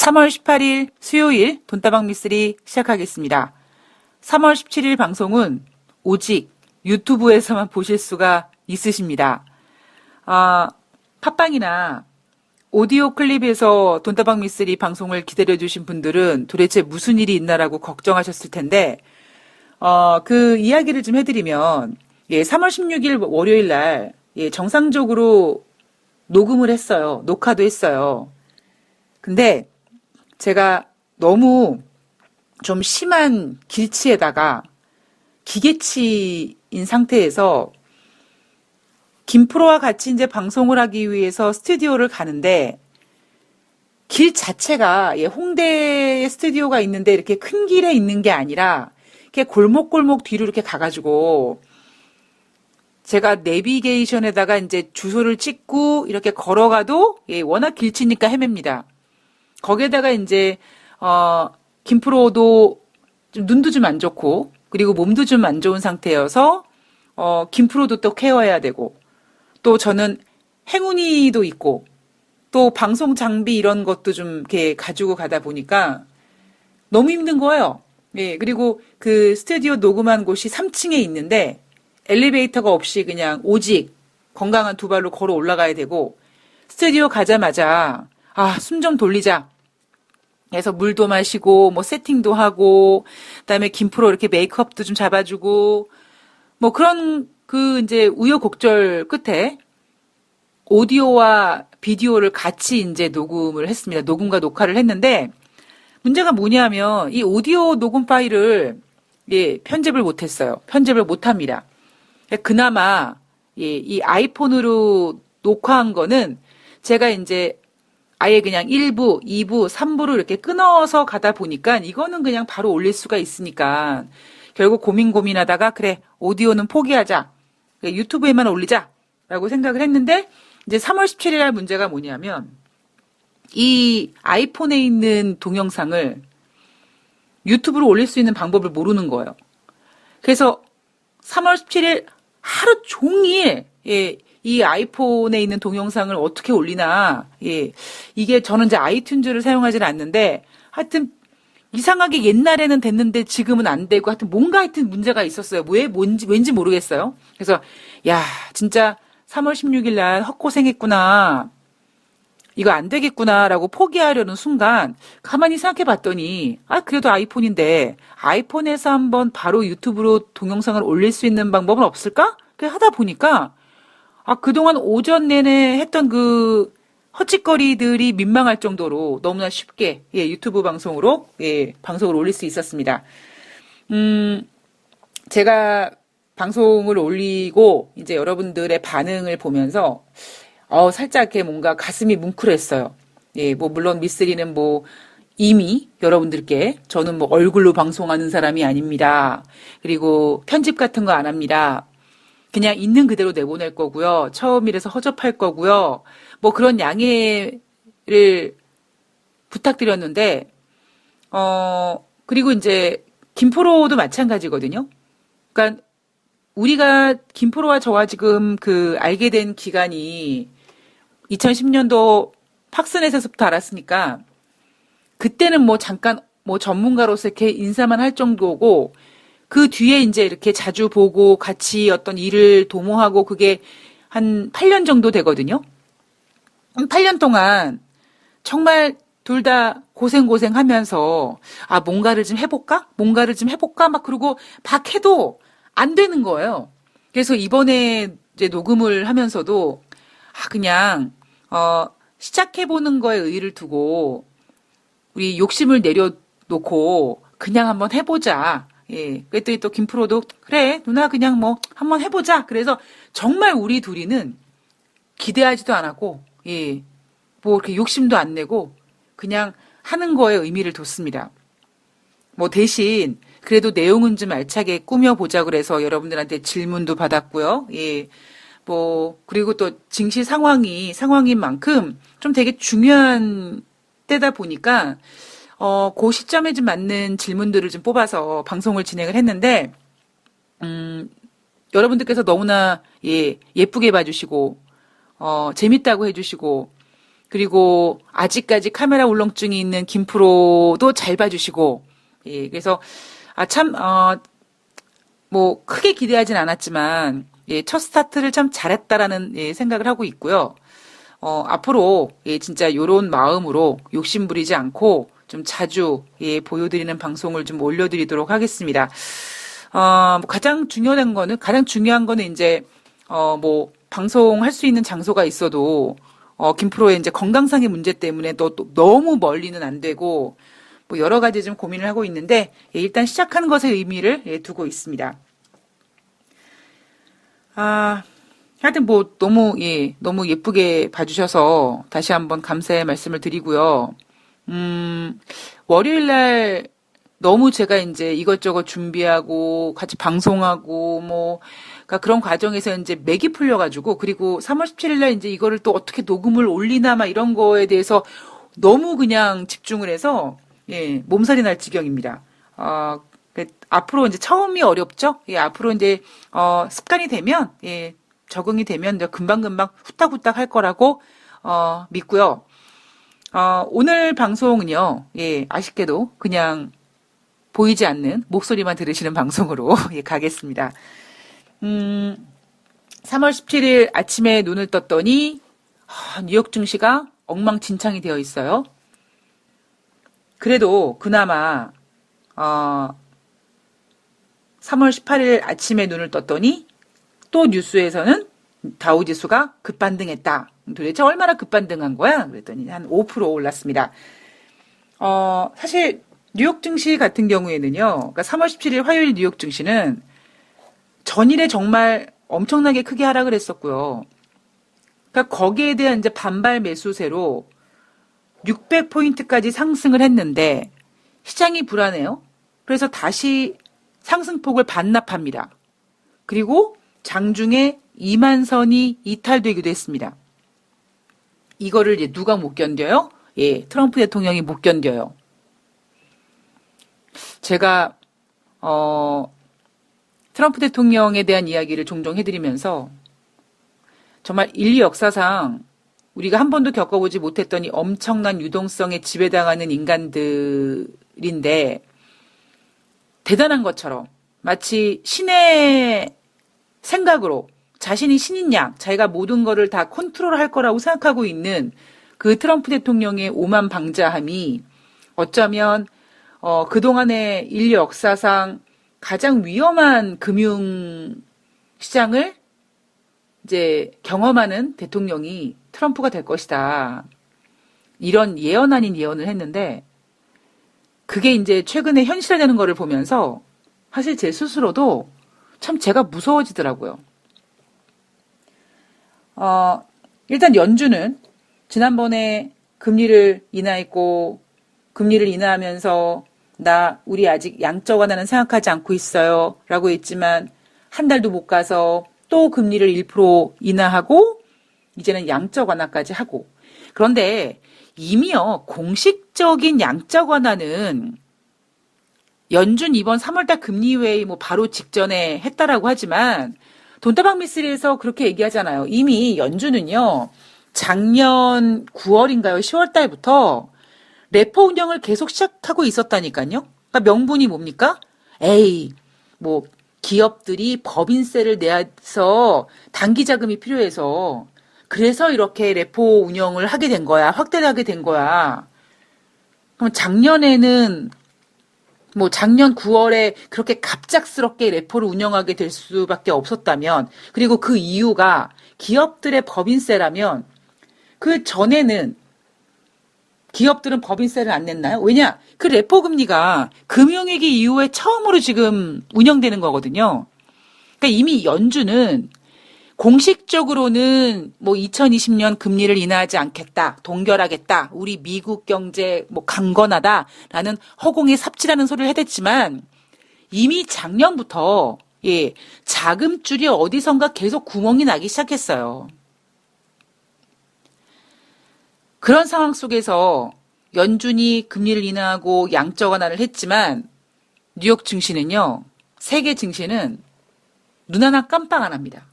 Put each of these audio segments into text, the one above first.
3월 18일 수요일 돈다방 미쓰리 시작하겠습니다. 3월 17일 방송은 오직 유튜브에서만 보실 수가 있으십니다. 팟빵이나 오디오 클립에서 돈다방 미쓰리 방송을 기다려주신 분들은 도대체 무슨 일이 있나라고 걱정하셨을 텐데, 그 이야기를 좀 해드리면, 3월 16일 월요일 날, 정상적으로 녹음을 했어요. 녹화도 했어요. 근데 제가 너무 좀 심한 길치에다가 기계치인 상태에서 김프로와 같이 이제 방송을 하기 위해서 스튜디오를 가는데 길 자체가 홍대에 스튜디오가 있는데 이렇게 큰 길에 있는 게 아니라 이렇게 골목골목 뒤로 이렇게 가가지고 제가 내비게이션에다가 이제 주소를 찍고 이렇게 걸어가도 워낙 길치니까 헤맵니다. 거기에다가 이제 김프로도 좀 눈도 좀 안 좋고 그리고 몸도 좀 안 좋은 상태여서 김프로도 또 케어해야 되고 또 저는 행운이도 있고 또 방송 장비 이런 것도 좀 이렇게 가지고 가다 보니까 너무 힘든 거예요. 그리고 그 스튜디오 녹음한 곳이 3층에 있는데 엘리베이터가 없이 그냥 오직 건강한 두 발로 걸어 올라가야 되고 스튜디오 가자마자 숨 좀 돌리자 해서 물도 마시고 뭐 세팅도 하고 그다음에 김프로 이렇게 메이크업도 좀 잡아주고 뭐 그런 그 이제 우여곡절 끝에 오디오와 비디오를 같이 이제 녹음을 했습니다. 녹음과 녹화를 했는데 문제가 뭐냐면 이 오디오 녹음 파일을 편집을 못했어요. 편집을 못합니다. 그나마 이 아이폰으로 녹화한 거는 제가 이제 아예 그냥 1부, 2부, 3부로 이렇게 끊어서 가다 보니까 이거는 그냥 바로 올릴 수가 있으니까 결국 고민하다가 그래 오디오는 포기하자. 유튜브에만 올리자 라고 생각을 했는데 이제 3월 17일 날 문제가 뭐냐면 이 아이폰에 있는 동영상을 유튜브로 올릴 수 있는 방법을 모르는 거예요. 그래서 3월 17일 하루 종일 이 아이폰에 있는 동영상을 어떻게 올리나 이게 저는 이제 아이튠즈를 사용하지는 않는데 하여튼 이상하게 옛날에는 됐는데 지금은 안 되고 하여튼 뭔가 하여튼 문제가 있었어요. 왠지 모르겠어요. 그래서 야 진짜 3월 16일 날 헛고생했구나. 이거 안 되겠구나라고 포기하려는 순간 가만히 생각해 봤더니 그래도 아이폰인데 아이폰에서 한번 바로 유튜브로 동영상을 올릴 수 있는 방법은 없을까? 그래 하다 보니까 그동안 오전 내내 했던 그 헛짓거리들이 민망할 정도로 너무나 쉽게 유튜브 방송으로 방송을 올릴 수 있었습니다. 제가 방송을 올리고 이제 여러분들의 반응을 보면서 살짝 이렇게 뭔가 가슴이 뭉클했어요. 뭐 물론 미쓰리는 뭐 이미 여러분들께 저는 뭐 얼굴로 방송하는 사람이 아닙니다. 그리고 편집 같은 거 안 합니다. 그냥 있는 그대로 내보낼 거고요. 처음이라서 허접할 거고요. 뭐 그런 양해를 부탁드렸는데 그리고 이제 김프로도 마찬가지거든요. 그러니까 우리가 김프로와 저와 지금 그 알게 된 기간이 2010년도 팍스넷에서부터 알았으니까 그때는 뭐 잠깐 뭐 전문가로서 이렇게 인사만 할 정도고 그 뒤에 이제 이렇게 자주 보고 같이 어떤 일을 도모하고 그게 한 8년 정도 되거든요. 8년 동안 정말 둘 다 고생하면서 뭔가를 좀 해볼까? 막 그러고 막 해도 안 되는 거예요. 그래서 이번에 이제 녹음을 하면서도 그냥 시작해보는 거에 의의를 두고 우리 욕심을 내려놓고 그냥 한번 해보자. 그랬더니 또 김프로도 그래 누나 그냥 뭐 한번 해보자. 그래서 정말 우리 둘이는 기대하지도 않았고 뭐 이렇게 욕심도 안 내고 그냥 하는 거에 의미를 뒀습니다. 뭐 대신 그래도 내용은 좀 알차게 꾸며보자 그래서 여러분들한테 질문도 받았고요. 뭐 그리고 또 증시 상황인 만큼 좀 되게 중요한 때다 보니까 그 시점에 좀 맞는 질문들을 좀 뽑아서 방송을 진행을 했는데 여러분들께서 너무나 예쁘게 봐주시고 재밌다고 해주시고 그리고 아직까지 카메라 울렁증이 있는 김프로도 잘 봐주시고, 예, 그래서, 뭐, 크게 기대하진 않았지만, 예, 첫 스타트를 참 잘했다라는 예, 생각을 하고 있고요. 앞으로, 예, 진짜 요런 마음으로 욕심 부리지 않고, 좀 자주, 예, 보여드리는 방송을 좀 올려드리도록 하겠습니다. 뭐 가장 중요한 거는 이제, 뭐, 방송할 수 있는 장소가 있어도, 김프로의 이제 건강상의 문제 때문에 또 너무 멀리는 안 되고, 뭐 여러 가지 좀 고민을 하고 있는데, 예, 일단 시작하는 것에 의미를 예, 두고 있습니다. 하여튼 뭐 너무 예쁘게 봐주셔서 다시 한번 감사의 말씀을 드리고요. 월요일 날 너무 제가 이제 이것저것 준비하고 같이 방송하고 뭐 그러니까 그런 과정에서 이제 맥이 풀려가지고 그리고 3월 17일 날 이제 이거를 또 어떻게 녹음을 올리나 막 이런 거에 대해서 너무 그냥 집중을 해서 예, 몸살이 날 지경입니다. 앞으로 이제 처음이 어렵죠? 예, 앞으로 이제 습관이 되면 예, 적응이 되면 이제 금방금방 후딱후딱 할 거라고 믿고요. 오늘 방송은요. 예, 아쉽게도 그냥 보이지 않는 목소리만 들으시는 방송으로 예, 가겠습니다. 3월 17일 아침에 눈을 떴더니 뉴욕 증시가 엉망진창이 되어 있어요. 그래도 그나마 3월 18일 아침에 눈을 떴더니 또 뉴스에서는 다우지수가 급반등했다. 도대체 얼마나 급반등한 거야? 그랬더니 한 5% 올랐습니다. 사실 뉴욕 증시 같은 경우에는요. 그러니까 3월 17일 화요일 뉴욕 증시는 전일에 정말 엄청나게 크게 하락을 했었고요. 그러니까 거기에 대한 이제 반발 매수세로 600포인트까지 상승을 했는데 시장이 불안해요. 그래서 다시 상승폭을 반납합니다. 그리고 장중에 2만 선이 이탈되기도 했습니다. 이거를 이제 누가 못 견뎌요? 예, 트럼프 대통령이 못 견뎌요. 제가 트럼프 대통령에 대한 이야기를 종종 해드리면서 정말 인류 역사상 우리가 한 번도 겪어보지 못했더니 엄청난 유동성에 지배당하는 인간들인데 대단한 것처럼 마치 신의 생각으로 자신이 신인 양 자기가 모든 거를 다 컨트롤할 거라고 생각하고 있는 그 트럼프 대통령의 오만방자함이 어쩌면 그동안의 인류 역사상 가장 위험한 금융 시장을 이제 경험하는 대통령이 트럼프가 될 것이다. 이런 예언 아닌 예언을 했는데 그게 이제 최근에 현실화되는 거를 보면서 사실 제 스스로도 참 제가 무서워지더라고요. 일단 연준은 지난번에 금리를 인하했고 금리를 인하하면서 우리 아직 양적 완화는 생각하지 않고 있어요. 라고 했지만 한 달도 못 가서 또 금리를 1% 인하하고 이제는 양적 완화까지 하고 그런데 이미요 공식적인 양적 완화는 연준 이번 3월달 금리회의 뭐 바로 직전에 했다라고 하지만 돈다방 미스리에서 그렇게 얘기하잖아요. 이미 연준은요 작년 9월인가요? 10월달부터 레포 운영을 계속 시작하고 있었다니까요. 그러니까 명분이 뭡니까? 뭐 기업들이 법인세를 내서 단기 자금이 필요해서 그래서 이렇게 레포 운영을 하게 된 거야. 확대를 하게 된 거야. 그럼 작년에는 뭐 작년 9월에 그렇게 갑작스럽게 레포를 운영하게 될 수밖에 없었다면 그리고 그 이유가 기업들의 법인세라면 그 전에는 기업들은 법인세를 안 냈나요? 왜냐? 그 레포 금리가 금융위기 이후에 처음으로 지금 운영되는 거거든요. 그러니까 이미 연준은 공식적으로는 뭐 2020년 금리를 인하하지 않겠다, 동결하겠다, 우리 미국 경제 뭐 강건하다라는 허공에 삽질하는 소리를 해댔지만 이미 작년부터 예, 자금줄이 어디선가 계속 구멍이 나기 시작했어요. 그런 상황 속에서 연준이 금리를 인하하고 양적 완화를 했지만 뉴욕 증시는요. 세계 증시는 눈 하나 깜빡 안 합니다.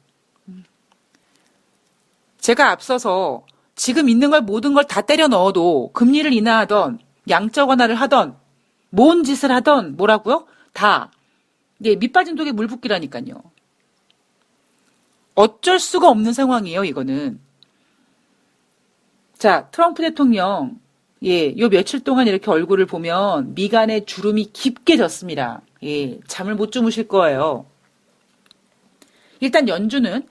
제가 앞서서 지금 있는 걸 모든 걸 다 때려 넣어도 금리를 인하하던 양적 완화를 하던 뭔 짓을 하던 뭐라고요? 다 예, 밑빠진 독에 물 붓기라니까요. 어쩔 수가 없는 상황이에요, 이거는. 자, 트럼프 대통령 예, 요 며칠 동안 이렇게 얼굴을 보면 미간에 주름이 깊게 졌습니다. 예, 잠을 못 주무실 거예요. 일단 연준은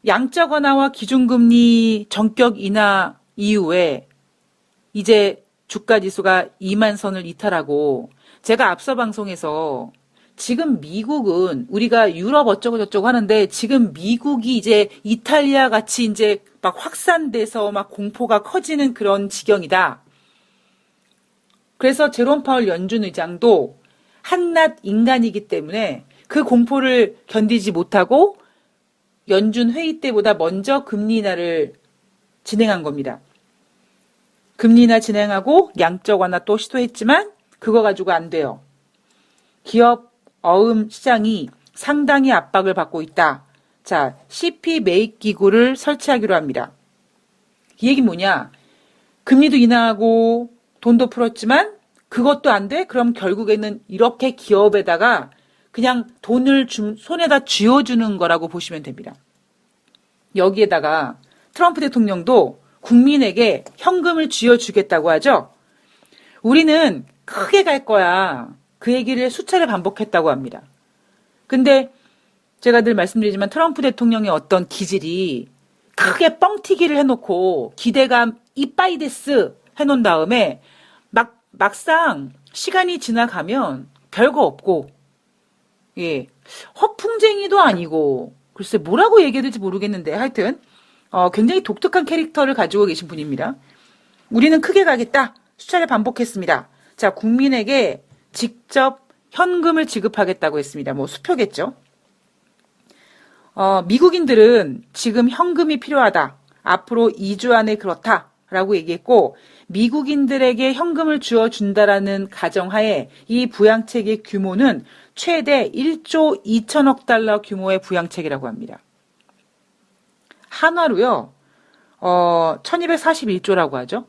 양적 완화와 기준금리 전격 인하 이후에 이제 주가 지수가 2만 선을 이탈하고 제가 앞서 방송에서 지금 미국은 우리가 유럽 어쩌고 저쩌고 하는데 지금 미국이 이제 이탈리아 같이 이제 막 확산돼서 막 공포가 커지는 그런 지경이다. 그래서 제롬 파월 연준 의장도 한낱 인간이기 때문에 그 공포를 견디지 못하고 연준 회의 때보다 먼저 금리 인하를 진행한 겁니다. 금리 인하 진행하고 양적 완화 또 시도했지만 그거 가지고 안 돼요. 기업 어음 시장이 상당히 압박을 받고 있다. 자, CP 매입 기구를 설치하기로 합니다. 이 얘기는 뭐냐? 금리도 인하하고 돈도 풀었지만 그것도 안 돼? 그럼 결국에는 이렇게 기업에다가 그냥 돈을 손에다 쥐어주는 거라고 보시면 됩니다. 여기에다가 트럼프 대통령도 국민에게 현금을 쥐어주겠다고 하죠. 우리는 크게 갈 거야. 그 얘기를 수차례 반복했다고 합니다. 근데 제가 늘 말씀드리지만 트럼프 대통령의 어떤 기질이 크게 뻥튀기를 해놓고 기대감 이빠이데스 해놓은 다음에 막상 시간이 지나가면 별거 없고 예, 허풍쟁이도 아니고 글쎄 뭐라고 얘기해야 될지 모르겠는데 하여튼 굉장히 독특한 캐릭터를 가지고 계신 분입니다. 우리는 크게 가겠다. 수차례 반복했습니다. 자, 국민에게 직접 현금을 지급하겠다고 했습니다. 뭐 수표겠죠. 미국인들은 지금 현금이 필요하다. 앞으로 2주 안에 그렇다라고 얘기했고 미국인들에게 현금을 주어준다라는 가정하에 이 부양책의 규모는 최대 1조 2천억 달러 규모의 부양책이라고 합니다. 한화로요. 1241조라고 하죠.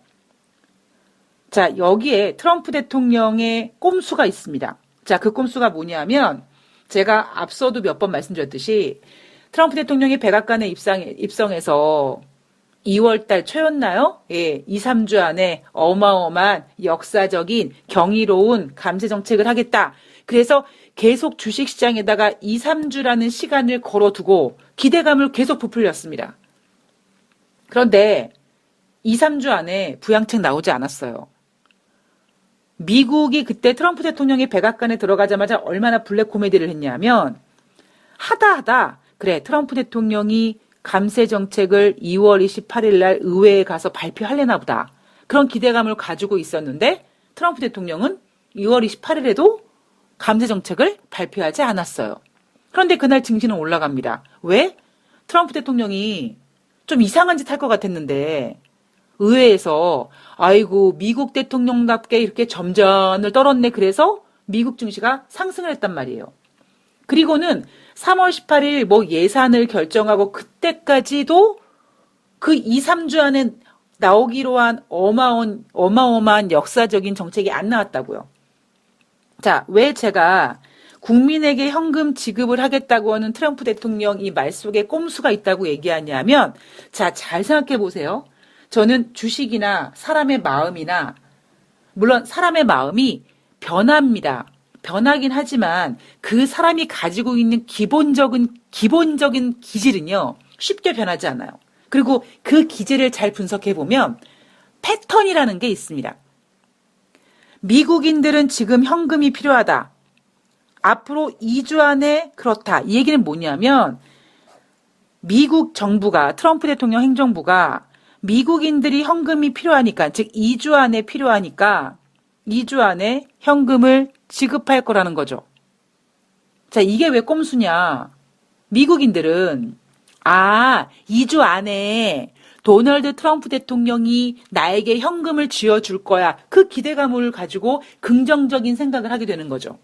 자, 여기에 트럼프 대통령의 꼼수가 있습니다. 자, 그 꼼수가 뭐냐면 제가 앞서도 몇 번 말씀드렸듯이 트럼프 대통령이 백악관에 입성해서 2월달 초였나요? 예, 2, 3주 안에 어마어마한 역사적인 경이로운 감세 정책을 하겠다. 그래서 계속 주식시장에다가 2, 3주라는 시간을 걸어두고 기대감을 계속 부풀렸습니다. 그런데 2, 3주 안에 부양책 나오지 않았어요. 미국이 그때 트럼프 대통령이 백악관에 들어가자마자 얼마나 블랙 코미디를 했냐면 하다 그래 트럼프 대통령이 감세 정책을 2월 28일 날 의회에 가서 발표하려나 보다. 그런 기대감을 가지고 있었는데 트럼프 대통령은 2월 28일에도 감세 정책을 발표하지 않았어요. 그런데 그날 증시는 올라갑니다. 왜? 트럼프 대통령이 좀 이상한 짓 할 것 같았는데 의회에서 아이고 미국 대통령답게 이렇게 점전을 떨었네. 그래서 미국 증시가 상승을 했단 말이에요. 그리고는 3월 18일 뭐 예산을 결정하고 그때까지도 그 2, 3주 안에 나오기로 한 어마어마한 역사적인 정책이 안 나왔다고요. 자, 왜 제가 국민에게 현금 지급을 하겠다고 하는 트럼프 대통령 이 말 속에 꼼수가 있다고 얘기하냐면 자, 잘 생각해 보세요. 저는 주식이나 사람의 마음이나 물론 사람의 마음이 변합니다. 변하긴 하지만 그 사람이 가지고 있는 기본적인 기질은요. 쉽게 변하지 않아요. 그리고 그 기질을 잘 분석해 보면 패턴이라는 게 있습니다. 미국인들은 지금 현금이 필요하다. 앞으로 2주 안에 그렇다. 이 얘기는 뭐냐면 미국 정부가 트럼프 대통령 행정부가 미국인들이 현금이 필요하니까 즉 2주 안에 필요하니까 2주 안에 현금을 지급할 거라는 거죠. 자, 이게 왜 꼼수냐. 미국인들은 2주 안에 도널드 트럼프 대통령이 나에게 현금을 쥐어줄 거야. 그 기대감을 가지고 긍정적인 생각을 하게 되는 거죠.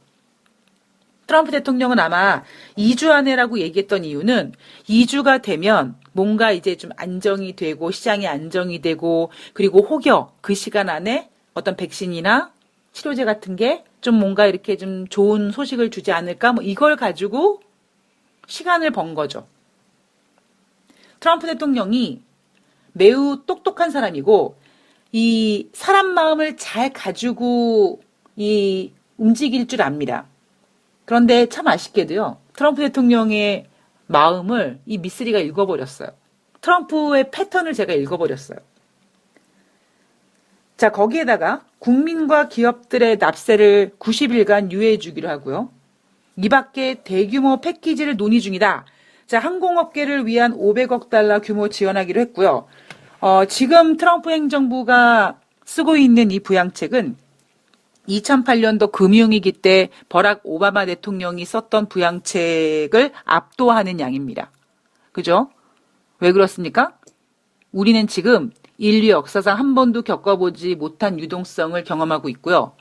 트럼프 대통령은 아마 2주 안에라고 얘기했던 이유는 2주가 되면 뭔가 이제 좀 안정이 되고 시장이 안정이 되고 그리고 혹여 그 시간 안에 어떤 백신이나 치료제 같은 게 좀 뭔가 이렇게 좀 좋은 소식을 주지 않을까 뭐 이걸 가지고 시간을 번 거죠. 트럼프 대통령이 매우 똑똑한 사람이고 이 사람 마음을 잘 가지고 이 움직일 줄 압니다. 그런데 참 아쉽게도요. 트럼프 대통령의 마음을 이 미쓰리가 읽어버렸어요. 트럼프의 패턴을 제가 읽어버렸어요. 자, 거기에다가 국민과 기업들의 납세를 90일간 유예해 주기로 하고요. 이 밖에 대규모 패키지를 논의 중이다. 자, 항공업계를 위한 500억 달러 규모 지원하기로 했고요. 지금 트럼프 행정부가 쓰고 있는 이 부양책은 2008년도 금융위기 때 버락 오바마 대통령이 썼던 부양책을 압도하는 양입니다. 그죠? 왜 그렇습니까? 우리는 지금 인류 역사상 한 번도 겪어보지 못한 유동성을 경험하고 있고요.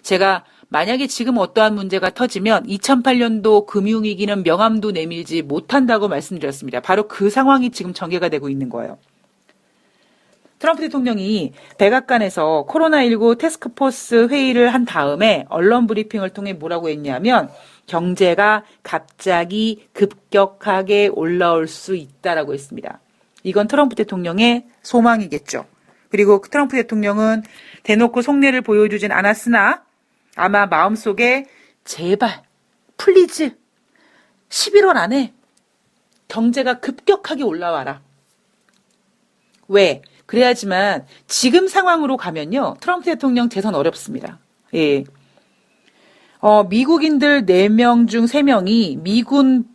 제가 만약에 지금 어떠한 문제가 터지면 2008년도 금융위기는 명함도 내밀지 못한다고 말씀드렸습니다. 바로 그 상황이 지금 전개가 되고 있는 거예요. 트럼프 대통령이 백악관에서 코로나19 태스크포스 회의를 한 다음에 언론 브리핑을 통해 뭐라고 했냐면 경제가 갑자기 급격하게 올라올 수 있다라고 했습니다. 이건 트럼프 대통령의 소망이겠죠. 그리고 트럼프 대통령은 대놓고 속내를 보여주진 않았으나 아마 마음속에 제발 플리즈 11월 안에 경제가 급격하게 올라와라. 왜? 그래야지만 지금 상황으로 가면요. 트럼프 대통령 재선 어렵습니다. 예. 미국인들 4명 중 3명이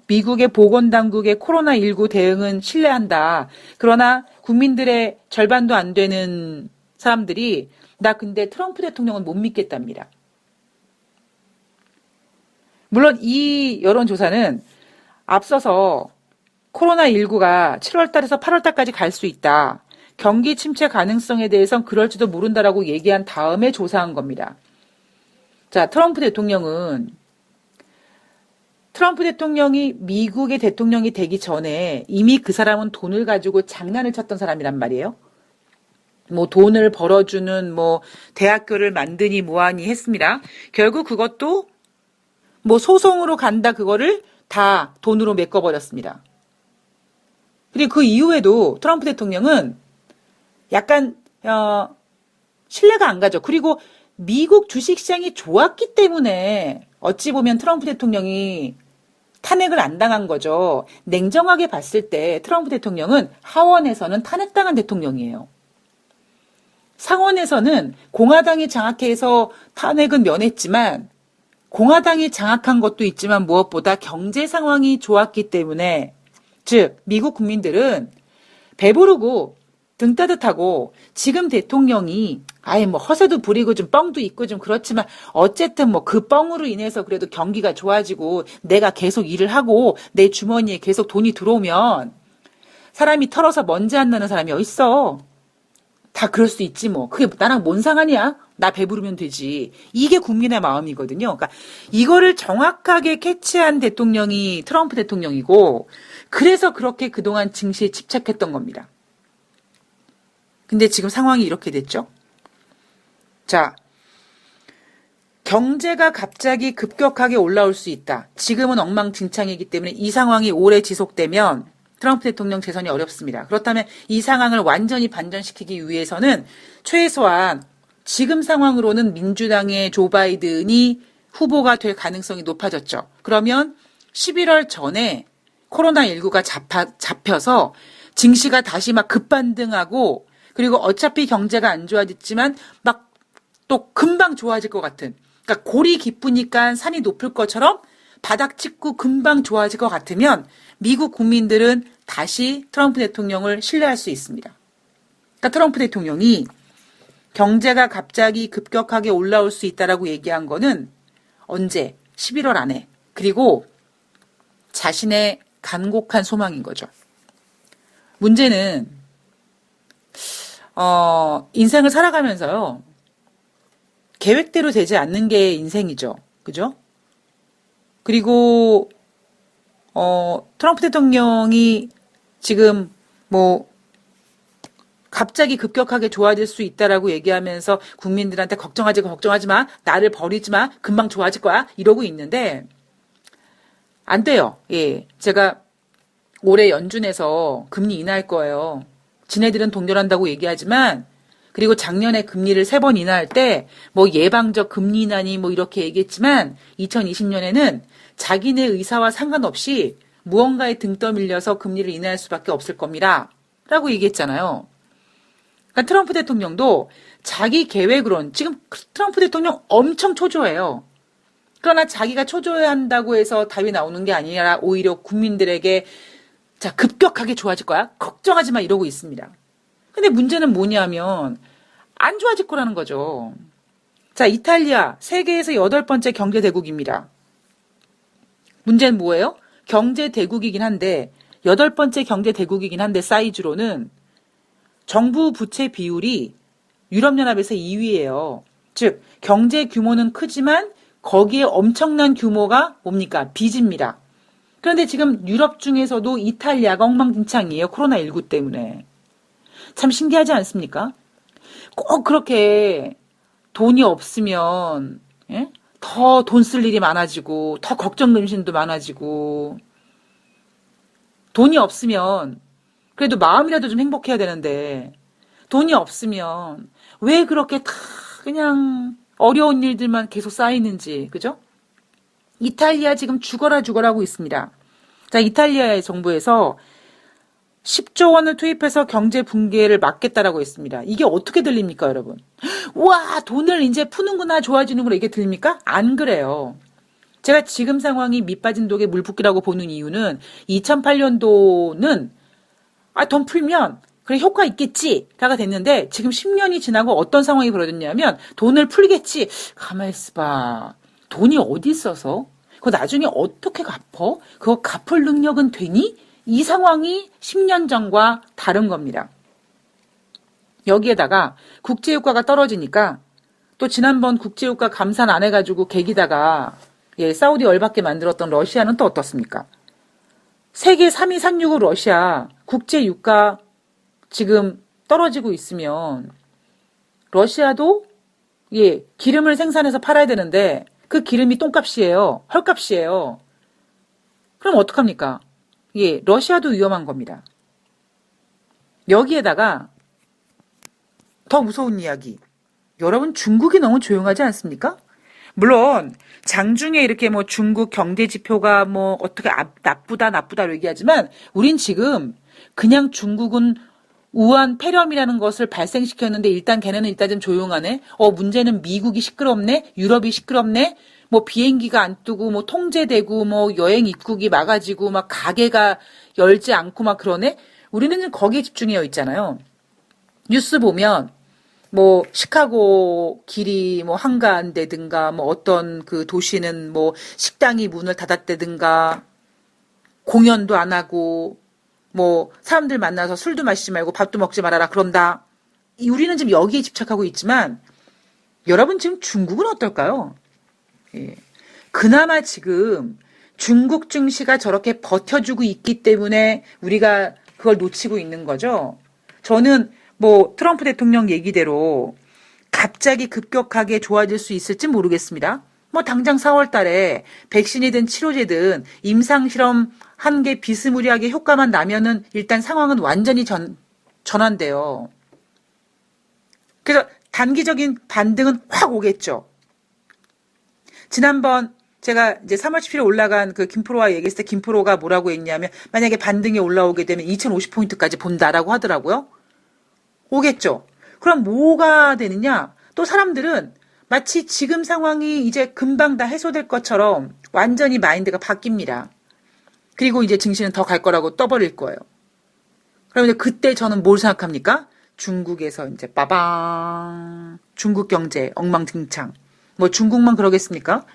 미국의 보건당국의 코로나19 대응은 신뢰한다. 그러나 국민들의 절반도 안 되는 사람들이 나 근데 트럼프 대통령은 못 믿겠답니다. 물론 이 여론조사는 앞서서 코로나19가 7월 달에서 8월 달까지 갈 수 있다. 경기 침체 가능성에 대해선 그럴지도 모른다라고 얘기한 다음에 조사한 겁니다. 자, 트럼프 대통령이 미국의 대통령이 되기 전에 이미 그 사람은 돈을 가지고 장난을 쳤던 사람이란 말이에요. 뭐 돈을 벌어주는 뭐 대학교를 만드니 뭐하니 했습니다. 결국 그것도 뭐 소송으로 간다 그거를 다 돈으로 메꿔버렸습니다. 그리고 그 이후에도 트럼프 대통령은 약간 신뢰가 안 가죠. 그리고 미국 주식시장이 좋았기 때문에 어찌 보면 트럼프 대통령이 탄핵을 안 당한 거죠. 냉정하게 봤을 때 트럼프 대통령은 하원에서는 탄핵당한 대통령이에요. 상원에서는 공화당이 장악해서 탄핵은 면했지만 공화당이 장악한 것도 있지만 무엇보다 경제 상황이 좋았기 때문에 즉 미국 국민들은 배부르고 등 따뜻하고 지금 대통령이 아예 뭐 허세도 부리고 좀 뻥도 있고 좀 그렇지만 어쨌든 뭐 그 뻥으로 인해서 그래도 경기가 좋아지고 내가 계속 일을 하고 내 주머니에 계속 돈이 들어오면 사람이 털어서 먼지 안 나는 사람이 어딨어. 다 그럴 수 있지 뭐. 그게 나랑 뭔 상관이야? 나 배부르면 되지. 이게 국민의 마음이거든요. 그러니까 이거를 정확하게 캐치한 대통령이 트럼프 대통령이고 그래서 그렇게 그동안 증시에 집착했던 겁니다. 근데 지금 상황이 이렇게 됐죠. 자, 경제가 갑자기 급격하게 올라올 수 있다. 지금은 엉망진창이기 때문에 이 상황이 오래 지속되면 트럼프 대통령 재선이 어렵습니다. 그렇다면 이 상황을 완전히 반전시키기 위해서는 최소한 지금 상황으로는 민주당의 조 바이든이 후보가 될 가능성이 높아졌죠. 그러면 11월 전에 코로나19가 잡혀서 증시가 다시 막 급반등하고 그리고 어차피 경제가 안 좋아졌지만 막 또 금방 좋아질 것 같은 그러니까 골이 깊으니까 산이 높을 것처럼 바닥 찍고 금방 좋아질 것 같으면 미국 국민들은 다시 트럼프 대통령을 신뢰할 수 있습니다. 그러니까 트럼프 대통령이 경제가 갑자기 급격하게 올라올 수 있다라고 얘기한 거는 언제? 11월 안에. 그리고 자신의 간곡한 소망인 거죠. 문제는 인생을 살아가면서요. 계획대로 되지 않는 게 인생이죠. 그죠? 그리고 트럼프 대통령이 지금 뭐 갑자기 급격하게 좋아질 수 있다라고 얘기하면서 국민들한테 걱정하지 마, 나를 버리지 마, 금방 좋아질 거야 이러고 있는데 안 돼요. 예, 제가 올해 연준에서 금리 인하할 거예요. 지네들은 동결한다고 얘기하지만 그리고 작년에 금리를 3번 인하할 때 뭐 예방적 금리 인하니 뭐 이렇게 얘기했지만 2020년에는 자기네 의사와 상관없이 무언가에 등 떠밀려서 금리를 인하할 수밖에 없을 겁니다. 라고 얘기했잖아요. 그러니까 트럼프 대통령도 자기 계획으론 지금 트럼프 대통령 엄청 초조해요. 그러나 자기가 초조해한다고 해서 답이 나오는 게 아니라 오히려 국민들에게 자 급격하게 좋아질 거야. 걱정하지 마 이러고 있습니다. 근데 문제는 뭐냐면 안 좋아질 거라는 거죠. 자, 이탈리아 세계에서 8번째 경제 대국입니다. 문제는 뭐예요? 경제 대국이긴 한데 8번째 경제 대국이긴 한데 사이즈로는 정부 부채 비율이 유럽연합에서 2위예요. 즉 경제 규모는 크지만 거기에 엄청난 규모가 뭡니까? 빚입니다. 그런데 지금 유럽 중에서도 이탈리아가 엉망진창이에요. 코로나19 때문에. 참 신기하지 않습니까? 꼭 그렇게 돈이 없으면 예? 더 돈 쓸 일이 많아지고 더 걱정 근심도 많아지고 돈이 없으면 그래도 마음이라도 좀 행복해야 되는데 돈이 없으면 왜 그렇게 다 그냥 어려운 일들만 계속 쌓이는지 그죠? 이탈리아 지금 죽어라 하고 있습니다. 자, 이탈리아의 정부에서 10조 원을 투입해서 경제 붕괴를 막겠다라고 했습니다. 이게 어떻게 들립니까, 여러분? 와, 돈을 이제 푸는구나, 좋아지는구나, 이게 들립니까? 안 그래요. 제가 지금 상황이 밑빠진 독에 물 붓기라고 보는 이유는 2008년도는 돈 풀면 그래 효과 있겠지가 됐는데 지금 10년이 지나고 어떤 상황이 벌어졌냐면 돈을 풀겠지. 가만히 있어봐. 돈이 어디 있어서? 그거 나중에 어떻게 갚어? 그거 갚을 능력은 되니? 이 상황이 10년 전과 다른 겁니다. 여기에다가 국제유가가 떨어지니까 또 지난번 국제유가 감산 안 해가지고 개기다가 사우디 열받게 만들었던 러시아는 또 어떻습니까? 세계 3위 산유국 러시아 국제유가 지금 떨어지고 있으면 러시아도 기름을 생산해서 팔아야 되는데 그 기름이 똥값이에요. 헐값이에요. 그럼 어떡합니까? 러시아도 위험한 겁니다. 여기에다가 더 무서운 이야기. 여러분 중국이 너무 조용하지 않습니까? 물론 장중에 이렇게 뭐 중국 경제 지표가 뭐 어떻게 나쁘다로 얘기하지만 우린 지금 그냥 중국은 우한 폐렴이라는 것을 발생시켰는데 일단 걔네는 일단 좀 조용하네. 문제는 미국이 시끄럽네. 유럽이 시끄럽네. 뭐 비행기가 안 뜨고 뭐 통제되고 뭐 여행 입국이 막아지고 막 가게가 열지 않고 막 그러네. 우리는 거기에 집중해 있잖아요. 뉴스 보면 뭐 시카고 길이 뭐 한가한다든가 뭐 어떤 그 도시는 뭐 식당이 문을 닫았다든가 공연도 안 하고 뭐 사람들 만나서 술도 마시지 말고 밥도 먹지 말아라 그런다. 우리는 지금 여기에 집착하고 있지만 여러분 지금 중국은 어떨까요? 그나마 지금 중국 증시가 저렇게 버텨주고 있기 때문에 우리가 그걸 놓치고 있는 거죠. 저는 뭐 트럼프 대통령 얘기대로 갑자기 급격하게 좋아질 수 있을지 모르겠습니다. 뭐 당장 4월 달에 백신이든 치료제든 임상실험 한 게 비스무리하게 효과만 나면은 일단 상황은 완전히 전환돼요. 그래서 단기적인 반등은 확 오겠죠. 지난번 제가 이제 3월 10일에 올라간 그 김프로와 얘기했을 때 김프로가 뭐라고 했냐면 만약에 반등이 올라오게 되면 2050포인트까지 본다라고 하더라고요. 오겠죠. 그럼 뭐가 되느냐? 또 사람들은 마치 지금 상황이 이제 금방 다 해소될 것처럼 완전히 마인드가 바뀝니다. 그리고 이제 증시는 더 갈 거라고 떠버릴 거예요. 그럼 이제 그때 저는 뭘 생각합니까? 중국에서 이제 빠방 중국 경제 엉망진창. 뭐 중국만 그러겠습니까?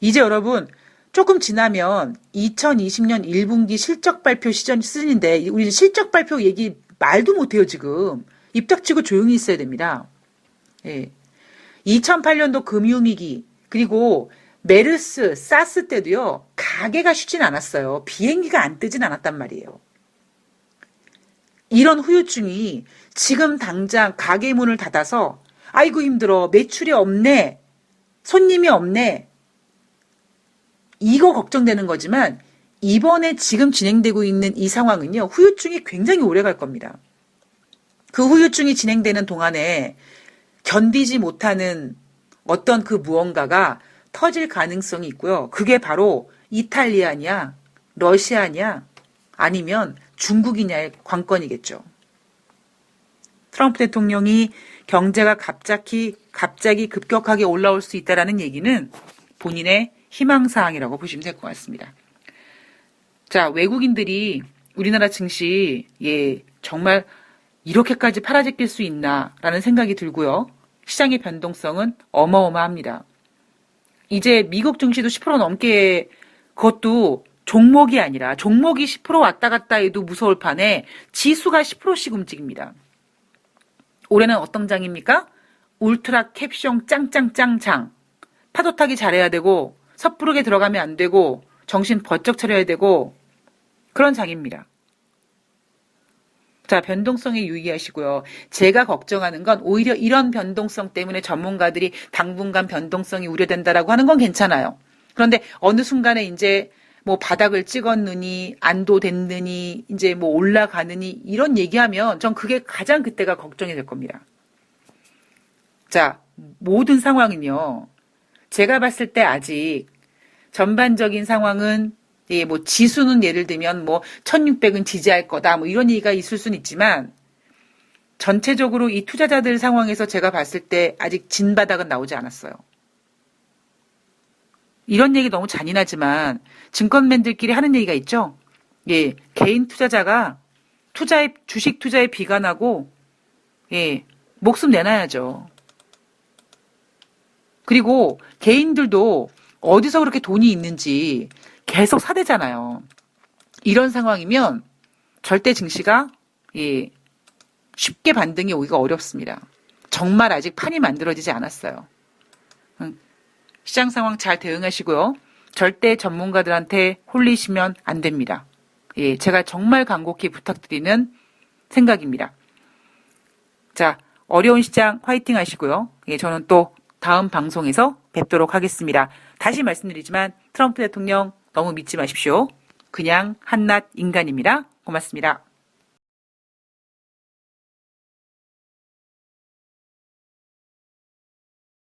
이제 여러분 조금 지나면 2020년 1분기 실적 발표 시즌인데 우리 실적 발표 얘기 말도 못해요 지금. 입 닥치고 조용히 있어야 됩니다. 2008년도 금융위기 그리고 메르스, 사스 때도요, 가게가 쉬진 않았어요. 비행기가 안 뜨진 않았단 말이에요. 이런 후유증이 지금 당장 가게 문을 닫아서 아이고 힘들어, 매출이 없네, 손님이 없네, 이거 걱정되는 거지만 이번에 지금 진행되고 있는 이 상황은요, 후유증이 굉장히 오래 갈 겁니다. 그 후유증이 진행되는 동안에 견디지 못하는 어떤 그 무언가가 터질 가능성이 있고요. 그게 바로 이탈리아냐, 러시아냐, 아니면 중국이냐의 관건이겠죠. 트럼프 대통령이 경제가 갑자기 급격하게 올라올 수 있다라는 얘기는 본인의 희망사항이라고 보시면 될 것 같습니다. 자, 외국인들이 우리나라 증시, 정말 이렇게까지 팔아제낄 수 있나라는 생각이 들고요. 시장의 변동성은 어마어마합니다. 이제 미국 증시도 10% 넘게, 그것도 종목이 아니라 종목이 10% 왔다 갔다 해도 무서울 판에 지수가 10%씩 움직입니다. 올해는 어떤 장입니까? 울트라 캡숑 짱짱짱장. 파도 타기 잘해야 되고 섣부르게 들어가면 안 되고 정신 번쩍 차려야 되고 그런 장입니다. 자, 변동성에 유의하시고요. 제가 걱정하는 건 오히려 이런 변동성 때문에 전문가들이 당분간 변동성이 우려된다라고 하는 건 괜찮아요. 그런데 어느 순간에 이제 뭐 바닥을 찍었느니 안도됐느니 이제 뭐 올라가느니 이런 얘기하면 전 그게 가장 그때가 걱정이 될 겁니다. 자, 모든 상황은요. 제가 봤을 때 아직 전반적인 상황은 뭐 지수는 예를 들면 뭐 1600은 지지할 거다 뭐 이런 얘기가 있을 수는 있지만 전체적으로 이 투자자들 상황에서 제가 봤을 때 아직 진바닥은 나오지 않았어요. 이런 얘기 너무 잔인하지만 증권맨들끼리 하는 얘기가 있죠. 개인 투자자가 주식 투자에 비관하고 목숨 내놔야죠. 그리고 개인들도 어디서 그렇게 돈이 있는지 계속 사대잖아요. 이런 상황이면 절대 증시가 쉽게 반등이 오기가 어렵습니다. 정말 아직 판이 만들어지지 않았어요. 시장 상황 잘 대응하시고요. 절대 전문가들한테 홀리시면 안 됩니다. 제가 정말 간곡히 부탁드리는 생각입니다. 자, 어려운 시장 화이팅 하시고요. 저는 또 다음 방송에서 뵙도록 하겠습니다. 다시 말씀드리지만 트럼프 대통령 너무 믿지 마십시오. 그냥 한낱 인간입니다. 고맙습니다.